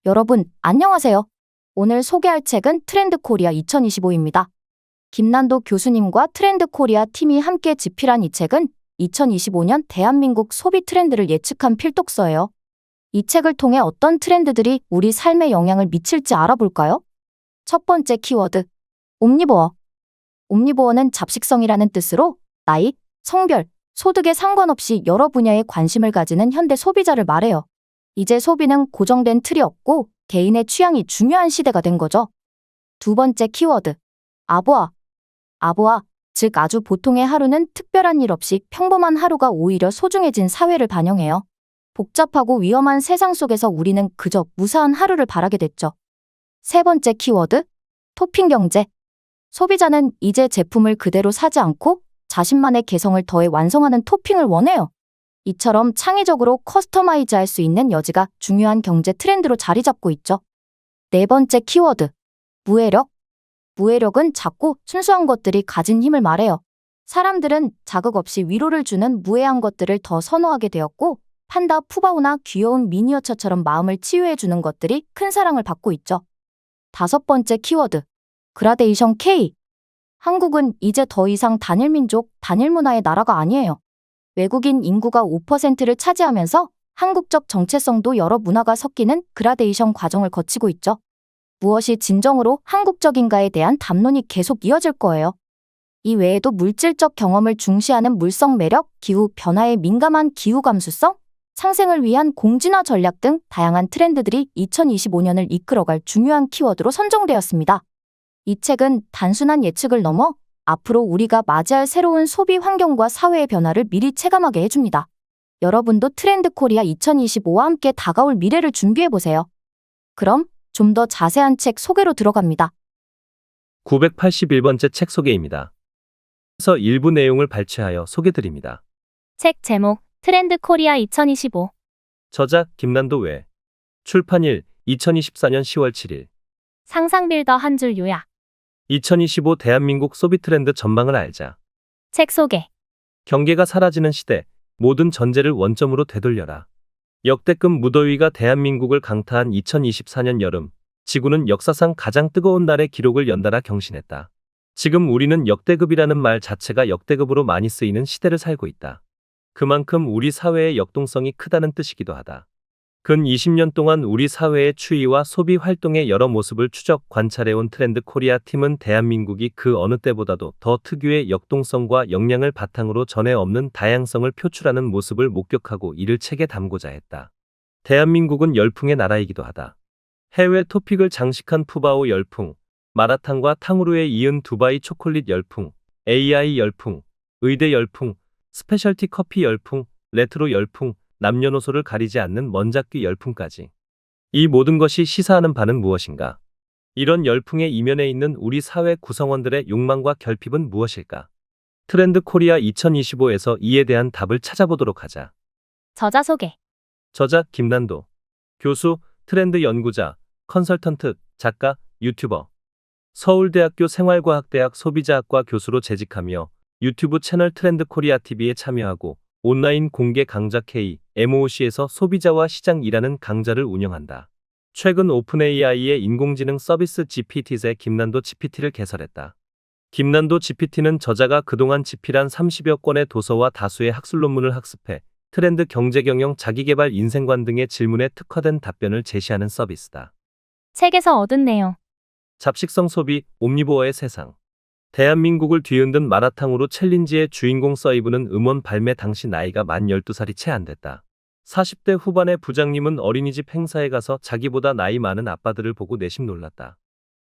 여러분, 안녕하세요. 오늘 소개할 책은 트렌드 코리아 2025입니다. 김난도 교수님과 트렌드 코리아 팀이 함께 집필한 이 책은 2025년 대한민국 소비 트렌드를 예측한 필독서예요. 이 책을 통해 어떤 트렌드들이 우리 삶에 영향을 미칠지 알아볼까요? 첫 번째 키워드, 옴니버어. 옴니버어는 잡식성이라는 뜻으로 나이, 성별, 소득에 상관없이 여러 분야에 관심을 가지는 현대 소비자를 말해요. 이제 소비는 고정된 틀이 없고 개인의 취향이 중요한 시대가 된 거죠. 두 번째 키워드, 아보아. 아보아, 즉 아주 보통의 하루는 특별한 일 없이 평범한 하루가 오히려 소중해진 사회를 반영해요. 복잡하고 위험한 세상 속에서 우리는 그저 무사한 하루를 바라게 됐죠. 세 번째 키워드, 토핑 경제. 소비자는 이제 제품을 그대로 사지 않고 자신만의 개성을 더해 완성하는 토핑을 원해요. 이처럼 창의적으로 커스터마이즈할 수 있는 여지가 중요한 경제 트렌드로 자리 잡고 있죠. 네 번째 키워드, 무해력. 무해력은 작고 순수한 것들이 가진 힘을 말해요. 사람들은 자극 없이 위로를 주는 무해한 것들을 더 선호하게 되었고, 판다 푸바오나 귀여운 미니어처처럼 마음을 치유해주는 것들이 큰 사랑을 받고 있죠. 다섯 번째 키워드, 그라데이션 K. 한국은 이제 더 이상 단일 민족, 단일 문화의 나라가 아니에요. 외국인 인구가 5%를 차지하면서 한국적 정체성도 여러 문화가 섞이는 그라데이션 과정을 거치고 있죠. 무엇이 진정으로 한국적인가에 대한 담론이 계속 이어질 거예요. 이 외에도 물질적 경험을 중시하는 물성 매력, 기후 변화에 민감한 기후 감수성, 상생을 위한 공진화 전략 등 다양한 트렌드들이 2025년을 이끌어갈 중요한 키워드로 선정되었습니다. 이 책은 단순한 예측을 넘어 앞으로 우리가 맞이할 새로운 소비 환경과 사회의 변화를 미리 체감하게 해줍니다. 여러분도 트렌드 코리아 2025와 함께 다가올 미래를 준비해보세요. 그럼 좀 더 자세한 책 소개로 들어갑니다. 981번째 책 소개입니다. 그래서 일부 내용을 발췌하여 소개드립니다. 책 제목, 트렌드 코리아 2025. 저작 김난도 외. 출판일 2024년 10월 7일. 상상 빌더 한 줄 요약. 2025 대한민국 소비 트렌드 전망을 알자. 책 소개. 경계가 사라지는 시대, 모든 전제를 원점으로 되돌려라. 역대급 무더위가 대한민국을 강타한 2024년 여름, 지구는 역사상 가장 뜨거운 날의 기록을 연달아 경신했다. 지금 우리는 역대급이라는 말 자체가 역대급으로 많이 쓰이는 시대를 살고 있다. 그만큼 우리 사회의 역동성이 크다는 뜻이기도 하다. 근 20년 동안 우리 사회의 추이와 소비 활동의 여러 모습을 추적 관찰해온 트렌드 코리아 팀은 대한민국이 그 어느 때보다도 더 특유의 역동성과 역량을 바탕으로 전에 없는 다양성을 표출하는 모습을 목격하고 이를 책에 담고자 했다. 대한민국은 열풍의 나라이기도 하다. 해외 토픽을 장식한 푸바오 열풍, 마라탕과 탕후루에 이은 두바이 초콜릿 열풍, AI 열풍, 의대 열풍, 스페셜티 커피 열풍, 레트로 열풍, 남녀노소를 가리지 않는 먼작귀 열풍까지. 이 모든 것이 시사하는 바는 무엇인가? 이런 열풍의 이면에 있는 우리 사회 구성원들의 욕망과 결핍은 무엇일까? 트렌드 코리아 2025에서 이에 대한 답을 찾아보도록 하자. 저자 소개. 저자 김난도. 교수, 트렌드 연구자, 컨설턴트, 작가, 유튜버. 서울대학교 생활과학대학 소비자학과 교수로 재직하며 유튜브 채널 트렌드 코리아 TV에 참여하고 온라인 공개 강좌 KMOC에서 소비자와 시장이라는 강좌를 운영한다. 최근 오픈AI의 인공지능 서비스 GPT의 김난도 GPT를 개설했다. 김난도 GPT는 저자가 그동안 집필한 30여 권의 도서와 다수의 학술 논문을 학습해 트렌드 경제경영 자기계발 인생관 등의 질문에 특화된 답변을 제시하는 서비스다. 책에서 얻은 내용. 잡식성 소비, 옴니버어의 세상. 대한민국을 뒤흔든 마라탕으로 챌린지의 주인공 서이브는 음원 발매 당시 나이가 만 12살이 채 안 됐다. 40대 후반의 부장님은 어린이집 행사에 가서 자기보다 나이 많은 아빠들을 보고 내심 놀랐다.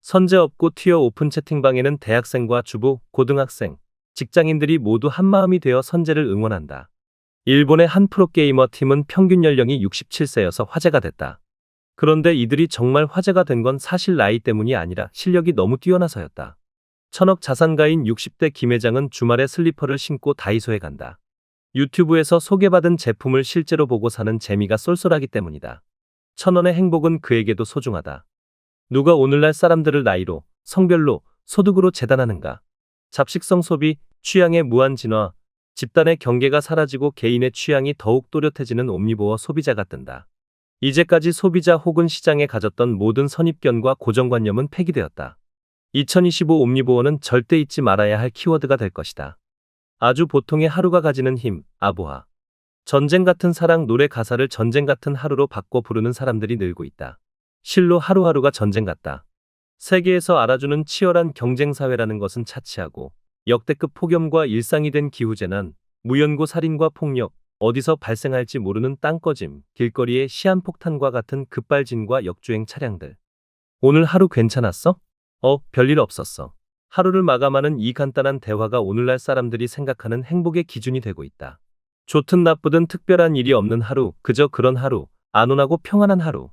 선제 없고 튀어 오픈 채팅방에는 대학생과 주부, 고등학생, 직장인들이 모두 한마음이 되어 선제를 응원한다. 일본의 한 프로게이머 팀은 평균 연령이 67세여서 화제가 됐다. 그런데 이들이 정말 화제가 된 건 사실 나이 때문이 아니라 실력이 너무 뛰어나서였다. 천억 자산가인 60대 김 회장은 주말에 슬리퍼를 신고 다이소에 간다. 유튜브에서 소개받은 제품을 실제로 보고 사는 재미가 쏠쏠하기 때문이다. 1,000원의 행복은 그에게도 소중하다. 누가 오늘날 사람들을 나이로, 성별로, 소득으로 재단하는가? 잡식성 소비, 취향의 무한 진화, 집단의 경계가 사라지고 개인의 취향이 더욱 또렷해지는 옴니버어 소비자가 뜬다. 이제까지 소비자 혹은 시장에 가졌던 모든 선입견과 고정관념은 폐기되었다. 2025 옴니보어는 절대 잊지 말아야 할 키워드가 될 것이다. 아주 보통의 하루가 가지는 힘, 아보하. 전쟁 같은 사랑 노래 가사를 전쟁 같은 하루로 바꿔 부르는 사람들이 늘고 있다. 실로 하루하루가 전쟁 같다. 세계에서 알아주는 치열한 경쟁사회라는 것은 차치하고 역대급 폭염과 일상이 된 기후재난, 무연고 살인과 폭력, 어디서 발생할지 모르는 땅꺼짐, 길거리의 시한폭탄과 같은 급발진과 역주행 차량들. 오늘 하루 괜찮았어? 별일 없었어. 하루를 마감하는 이 간단한 대화가 오늘날 사람들이 생각하는 행복의 기준이 되고 있다. 좋든 나쁘든 특별한 일이 없는 하루, 그저 그런 하루, 안온하고 평안한 하루.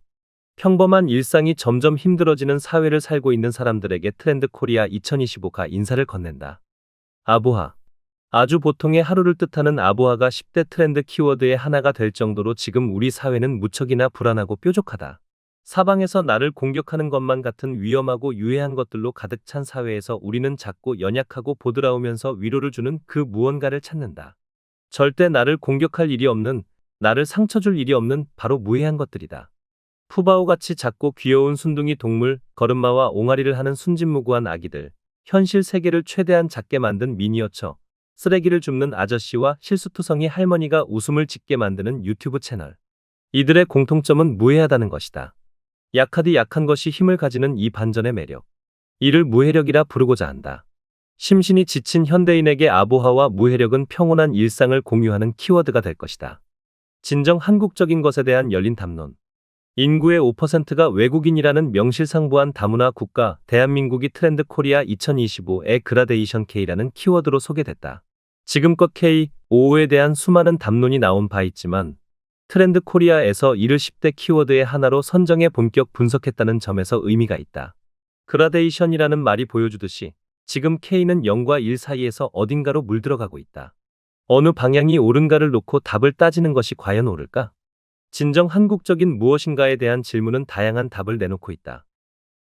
평범한 일상이 점점 힘들어지는 사회를 살고 있는 사람들에게 트렌드 코리아 2025가 인사를 건넨다. 아보하. 아주 보통의 하루를 뜻하는 아보하가 10대 트렌드 키워드의 하나가 될 정도로 지금 우리 사회는 무척이나 불안하고 뾰족하다. 사방에서 나를 공격하는 것만 같은 위험하고 유해한 것들로 가득 찬 사회에서 우리는 작고 연약하고 보드라우면서 위로를 주는 그 무언가를 찾는다. 절대 나를 공격할 일이 없는, 나를 상처 줄 일이 없는 바로 무해한 것들이다. 푸바오같이 작고 귀여운 순둥이 동물, 걸음마와 옹알이를 하는 순진무구한 아기들, 현실 세계를 최대한 작게 만든 미니어처, 쓰레기를 줍는 아저씨와 실수투성이 할머니가 웃음을 짓게 만드는 유튜브 채널. 이들의 공통점은 무해하다는 것이다. 약하디 약한 것이 힘을 가지는 이 반전의 매력. 이를 무해력이라 부르고자 한다. 심신이 지친 현대인에게 아보하와 무해력은 평온한 일상을 공유하는 키워드가 될 것이다. 진정 한국적인 것에 대한 열린 담론. 인구의 5%가 외국인이라는 명실상부한 다문화 국가 대한민국이 트렌드 코리아 2025의 그라데이션 K라는 키워드로 소개됐다. 지금껏 K55에 대한 수많은 담론이 나온 바 있지만 트렌드 코리아에서 이를 10대 키워드의 하나로 선정해 본격 분석했다는 점에서 의미가 있다. 그라데이션이라는 말이 보여주듯이 지금 K는 0과 1 사이에서 어딘가로 물들어가고 있다. 어느 방향이 옳은가를 놓고 답을 따지는 것이 과연 옳을까? 진정 한국적인 무엇인가에 대한 질문은 다양한 답을 내놓고 있다.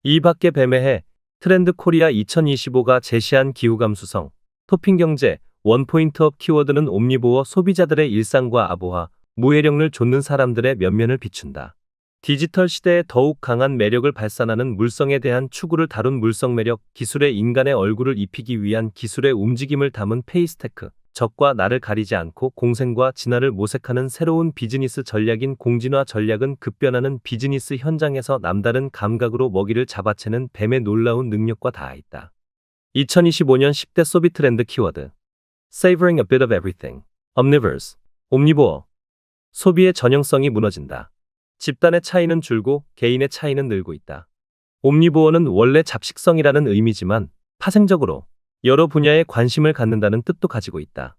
이 밖에 배매해 트렌드 코리아 2025가 제시한 기후감수성, 토핑경제, 원포인트업 키워드는 옴니보어 소비자들의 일상과 아보하, 무해력을 좇는 사람들의 면면을 비춘다. 디지털 시대에 더욱 강한 매력을 발산하는 물성에 대한 추구를 다룬 물성 매력, 기술에 인간의 얼굴을 입히기 위한 기술의 움직임을 담은 페이스테크, 적과 나를 가리지 않고 공생과 진화를 모색하는 새로운 비즈니스 전략인 공진화 전략은 급변하는 비즈니스 현장에서 남다른 감각으로 먹이를 잡아채는 뱀의 놀라운 능력과 닿아있다. 2025년 10대 소비 트렌드 키워드. Savoring a bit of everything. Omnivores. 옴니보어. 소비의 전형성이 무너진다. 집단의 차이는 줄고 개인의 차이는 늘고 있다. 옴니보어는 원래 잡식성이라는 의미지만 파생적으로 여러 분야에 관심을 갖는다는 뜻도 가지고 있다.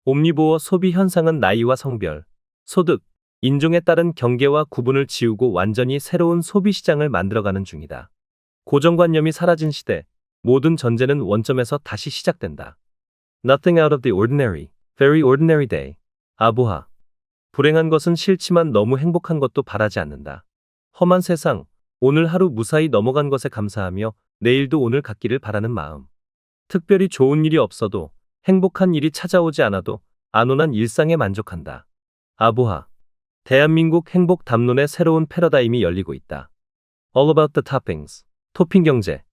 옴니보어 소비 현상은 나이와 성별, 소득, 인종에 따른 경계와 구분을 지우고 완전히 새로운 소비 시장을 만들어가는 중이다. 고정관념이 사라진 시대, 모든 전제는 원점에서 다시 시작된다. Nothing out of the ordinary, very ordinary day. 아보하. 불행한 것은 싫지만 너무 행복한 것도 바라지 않는다. 험한 세상, 오늘 하루 무사히 넘어간 것에 감사하며 내일도 오늘 같기를 바라는 마음. 특별히 좋은 일이 없어도 행복한 일이 찾아오지 않아도 안온한 일상에 만족한다. 아보하. 대한민국 행복 담론의 새로운 패러다임이 열리고 있다. All about the toppings. 토핑 경제.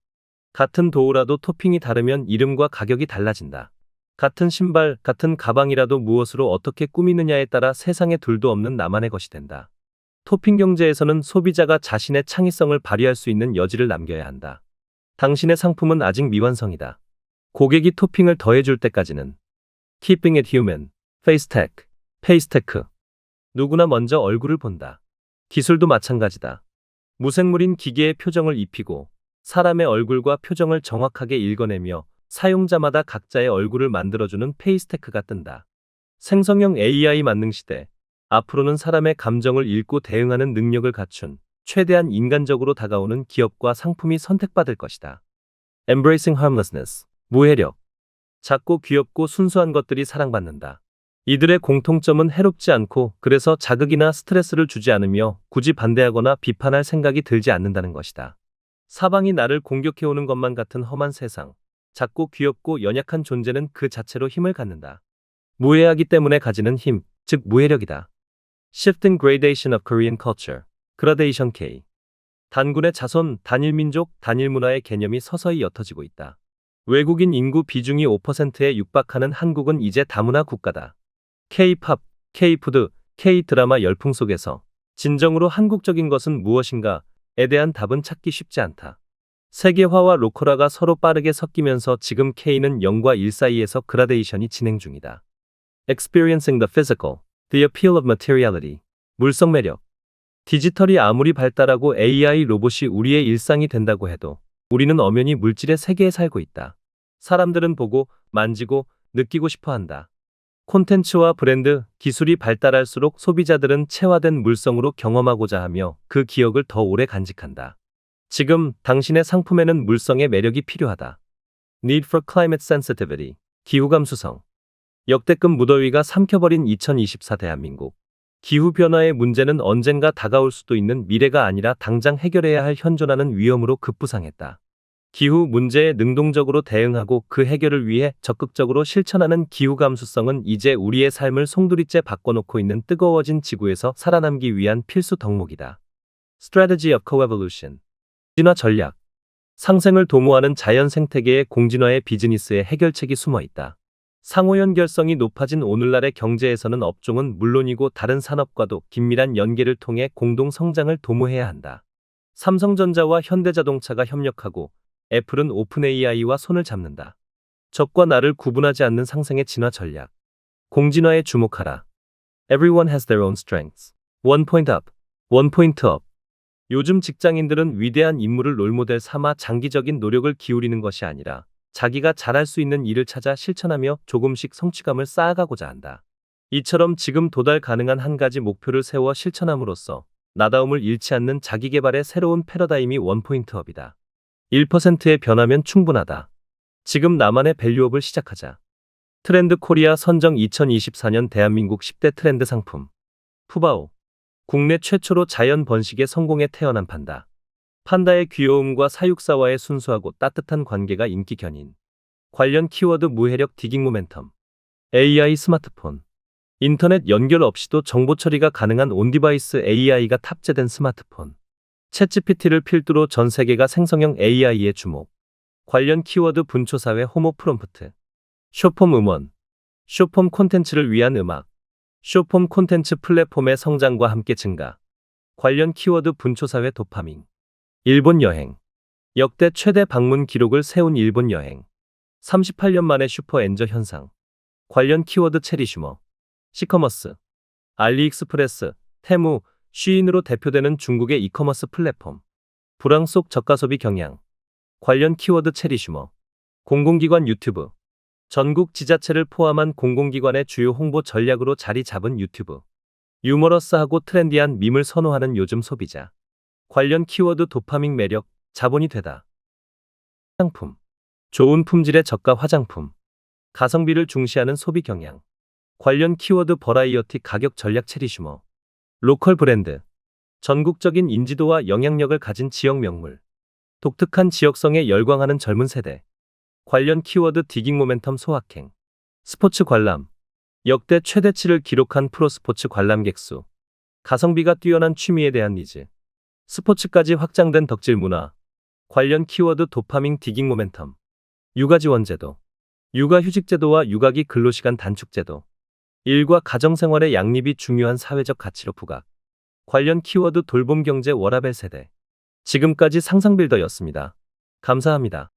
같은 도우라도 토핑이 다르면 이름과 가격이 달라진다. 같은 신발, 같은 가방이라도 무엇으로 어떻게 꾸미느냐에 따라 세상에 둘도 없는 나만의 것이 된다. 토핑 경제에서는 소비자가 자신의 창의성을 발휘할 수 있는 여지를 남겨야 한다. 당신의 상품은 아직 미완성이다. 고객이 토핑을 더해줄 때까지는 Keeping it human, face tech, pace tech. 누구나 먼저 얼굴을 본다. 기술도 마찬가지다. 무생물인 기계의 표정을 입히고 사람의 얼굴과 표정을 정확하게 읽어내며 사용자마다 각자의 얼굴을 만들어주는 페이스테크가 뜬다. 생성형 AI 만능 시대. 앞으로는 사람의 감정을 읽고 대응하는 능력을 갖춘 최대한 인간적으로 다가오는 기업과 상품이 선택받을 것이다. Embracing harmlessness. 무해력. 작고 귀엽고 순수한 것들이 사랑받는다. 이들의 공통점은 해롭지 않고 그래서 자극이나 스트레스를 주지 않으며 굳이 반대하거나 비판할 생각이 들지 않는다는 것이다. 사방이 나를 공격해오는 것만 같은 험한 세상. 작고 귀엽고 연약한 존재는 그 자체로 힘을 갖는다. 무해하기 때문에 가지는 힘, 즉 무해력이다. Shifting gradation of Korean culture. 그라데이션 K. 단군의 자손, 단일민족, 단일문화의 개념이 서서히 옅어지고 있다. 외국인 인구 비중이 5%에 육박하는 한국은 이제 다문화 국가다. K-팝, K-푸드, K-드라마 열풍 속에서 진정으로 한국적인 것은 무엇인가에 대한 답은 찾기 쉽지 않다. 세계화와 로컬화가 서로 빠르게 섞이면서 지금 K는 0과 1 사이에서 그라데이션이 진행 중이다. Experiencing the physical, the appeal of materiality. 물성 매력. 디지털이 아무리 발달하고 AI 로봇이 우리의 일상이 된다고 해도 우리는 엄연히 물질의 세계에 살고 있다. 사람들은 보고, 만지고, 느끼고 싶어 한다. 콘텐츠와 브랜드, 기술이 발달할수록 소비자들은 체화된 물성으로 경험하고자 하며 그 기억을 더 오래 간직한다. 지금 당신의 상품에는 물성의 매력이 필요하다. Need for climate sensitivity. 기후감수성. 역대급 무더위가 삼켜버린 2024 대한민국. 기후변화의 문제는 언젠가 다가올 수도 있는 미래가 아니라 당장 해결해야 할 현존하는 위험으로 급부상했다. 기후 문제에 능동적으로 대응하고 그 해결을 위해 적극적으로 실천하는 기후감수성은 이제 우리의 삶을 송두리째 바꿔놓고 있는 뜨거워진 지구에서 살아남기 위한 필수 덕목이다. Strategy of Coevolution. 진화 전략. 상생을 도모하는 자연 생태계의 공진화의 비즈니스에 해결책이 숨어 있다. 상호 연결성이 높아진 오늘날의 경제에서는 업종은 물론이고 다른 산업과도 긴밀한 연계를 통해 공동 성장을 도모해야 한다. 삼성전자와 현대자동차가 협력하고 애플은 오픈 AI와 손을 잡는다. 적과 나를 구분하지 않는 상생의 진화 전략. 공진화에 주목하라. Everyone has their own strengths. One point up. One point up. 요즘 직장인들은 위대한 인물을 롤모델 삼아 장기적인 노력을 기울이는 것이 아니라 자기가 잘할 수 있는 일을 찾아 실천하며 조금씩 성취감을 쌓아가고자 한다. 이처럼 지금 도달 가능한 한 가지 목표를 세워 실천함으로써 나다움을 잃지 않는 자기개발의 새로운 패러다임이 원포인트업이다. 1%의 변화면 충분하다. 지금 나만의 밸류업을 시작하자. 트렌드 코리아 선정 2024년 대한민국 10대 트렌드 상품. 푸바오. 국내 최초로 자연 번식에 성공해 태어난 판다. 판다의 귀여움과 사육사와의 순수하고 따뜻한 관계가 인기 견인. 관련 키워드 무해력 디깅 모멘텀. AI 스마트폰. 인터넷 연결 없이도 정보 처리가 가능한 온디바이스 AI가 탑재된 스마트폰. 챗GPT를 필두로 전 세계가 생성형 AI에 주목. 관련 키워드 분초사회 호모 프롬프트. 쇼폼 음원. 쇼폼 콘텐츠를 위한 음악. 쇼폼 콘텐츠 플랫폼의 성장과 함께 증가. 관련 키워드 분초사회 도파민. 일본 여행. 역대 최대 방문 기록을 세운 일본 여행. 38년 만에 슈퍼 엔저 현상. 관련 키워드 체리슈머. 시커머스. 알리익스프레스, 테무, 쉬인으로 대표되는 중국의 이커머스 플랫폼. 불황 속 저가 소비 경향. 관련 키워드 체리슈머. 공공기관 유튜브. 전국 지자체를 포함한 공공기관의 주요 홍보 전략으로 자리 잡은 유튜브. 유머러스하고 트렌디한 밈을 선호하는 요즘 소비자. 관련 키워드 도파민 매력, 자본이 되다. 화장품. 좋은 품질의 저가 화장품. 가성비를 중시하는 소비 경향. 관련 키워드 버라이어티 가격 전략 체리슈머. 로컬 브랜드. 전국적인 인지도와 영향력을 가진 지역 명물. 독특한 지역성에 열광하는 젊은 세대. 관련 키워드 디깅 모멘텀 소확행. 스포츠 관람. 역대 최대치를 기록한 프로스포츠 관람객 수. 가성비가 뛰어난 취미에 대한 니즈. 스포츠까지 확장된 덕질 문화. 관련 키워드 도파민 디깅 모멘텀. 육아지원제도. 육아휴직제도와 육아기 근로시간 단축제도. 일과 가정생활의 양립이 중요한 사회적 가치로 부각. 관련 키워드 돌봄경제 워라밸 세대. 지금까지 상상빌더였습니다. 감사합니다.